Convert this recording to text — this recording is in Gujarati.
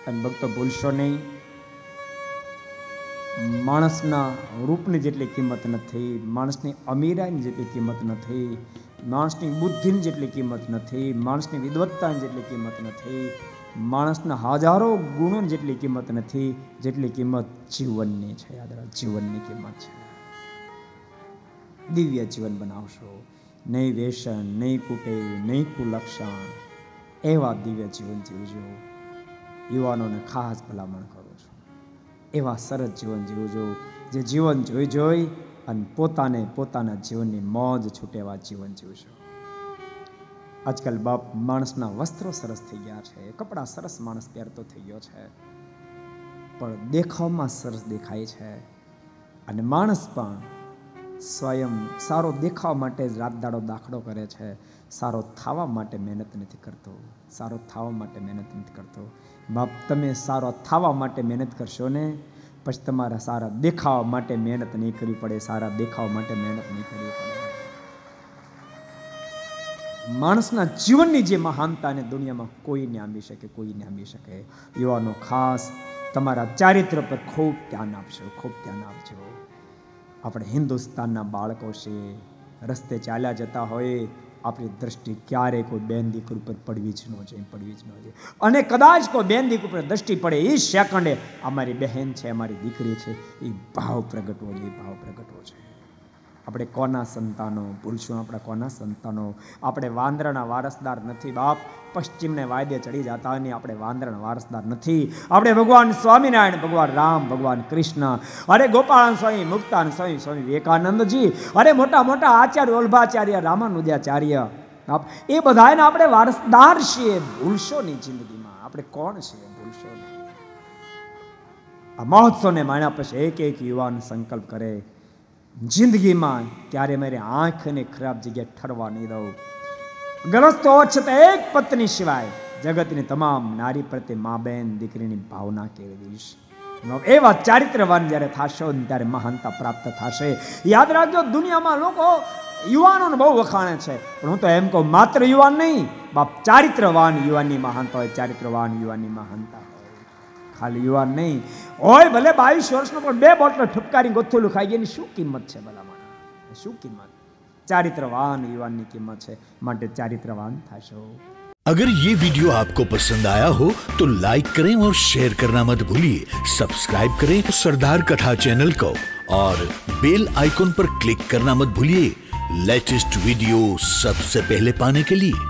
અને ભક્તો ભૂલશો નહીં, માણસના રૂપની જેટલી કિંમત નથી, માણસની અમીરાની જેટલી કિંમત નથી, માણસની બુદ્ધિની જેટલી કિંમત નથી, માણસની વિદ્વત્તાની જેટલી કિંમત નથી, માણસના હજારો ગુણોની જેટલી કિંમત નથી, જેટલી કિંમત જીવનની છે. યાદ રાખો, જીવનની કિંમત છે. દિવ્ય જીવન બનાવશો, નહીં વ્યસન, નહીં કુટેવ, નહીં કુલક્ષણ, એવા દિવ્ય જીવન જીવજો. યુવાનોને ખાસ ભલામણ કરું છું, એવા સરસ જીવન જીવજો, જે જીવન જોઈ જોઈ અને પોતાના જીવનની મોજ છૂટે એવા જીવન જીવશો. આજકાલ બાપ માણસના વસ્ત્રો સરસ થઈ ગયા છે, કપડા સરસ માણસ પહેરતો થઈ ગયો છે, પણ દેખાવમાં સરસ દેખાય છે. અને માણસ પણ સ્વયં સારો દેખાવા માટે જ રાત દાડો દાખલો કરે છે, સારો થવા માટે મહેનત નથી કરતો, સારો થવા માટે મહેનત નથી કરતો. બાપ તમે સારો થવા માટે મહેનત કરશો ને, પછી તમારા સારા દેખાવા માટે મહેનત નહીં કરવી પડે, સારા દેખાવા માટે મહેનત નહીં કરવી પડે. માણસના જીવનની જે મહાનતાને દુનિયામાં કોઈને આંબી શકે, કોઈને આંબી શકે. યુવાનો ખાસ તમારા ચારિત્ર પર ખૂબ ધ્યાન આપજો, ખૂબ ધ્યાન આપજો. આપણે હિન્દુસ્તાનના બાળકો છે, રસ્તે ચાલ્યા જતા હોય, આપણી દ્રષ્ટિ ક્યારેય કોઈ બેન દીકરી ઉપર પડવી જ ન જોઈએ, પડવી જ ન જોઈએ. અને કદાચ કોઈ બેન દીકરી ઉપર દ્રષ્ટિ પડે એ સેકન્ડે અમારી બહેન છે, અમારી દીકરી છે, એ ભાવ પ્રગટવો જોઈએ, ભાવ પ્રગટવો છે. આપણે કોના સંતાનો, પુરુષો આપણા કોના સંતાનો? આપણે વાંદરાના વારસદાર નથી બાપ. પશ્ચિમને વાયદે ચડી જતા અને આપણે વાંદરાના વારસદાર નથી. આપણે ભગવાન સ્વામિનારાયણ, ભગવાન રામ, ભગવાન કૃષ્ણ, અરે ગોપાળાન સ્વામી, મુક્તાન સ્વામી, સ્વામી વિવેકાનંદજી, અરે મોટા મોટા આચાર્ય, વલ્ભાચાર્ય, રામાનુજાચાર્ય, એ બધાને આપણે વારસદાર છીએ. ભૂલશો નહીં જિંદગીમાં આપણે કોણ છીએ, ભૂલશો નહીં. આ મહોત્સવને માણ્યા પછી એક યુવાન સંકલ્પ કરે, જિંદગીમાં ક્યારે મારી આંખને ખરાબ જગ્યાએ ઠરવા નહીં દઉં. ગ્રસ્તો છતાં એક પત્ની સિવાય જગતની તમામ નારી પ્રત્યે મા બેન દીકરીની ભાવના કેળવી દઈશ. એવા ચારિત્રવાન જ્યારે થશો ત્યારે મહાનતા પ્રાપ્ત થશે. યાદ રાખજો, દુનિયામાં લોકો યુવાનોને બહુ વખાણે છે, પણ હું તો એમ કહું, માત્ર યુવાન નહીં બાપ, ચારિત્રવાન યુવાનની મહાનતા હોય, ચારિત્રવાન યુવાનની મહાનતા હોય. ખાલી યુવાન નહીં હોય, ભલે 22 વર્ષનો પણ 2 બોટલ ઠપકારી ગોથુલું ખાઈ ગઈ, એની શું કિંમત છે ભલામણ? શું કિંમત? ચારિત્રવાન યુવાનની કિંમત છે, માટે ચારિત્રવાન થશો. अगर ये वीडियो आपको पसंद आया हो तो लाइक करें और शेयर करना मत भूलिए. सब्सक्राइब करें सरदार कथा चैनल को और बेल आइकॉन पर क्लिक करना मत भूलिए लेटेस्ट वीडियो सबसे पहले पाने के लिए.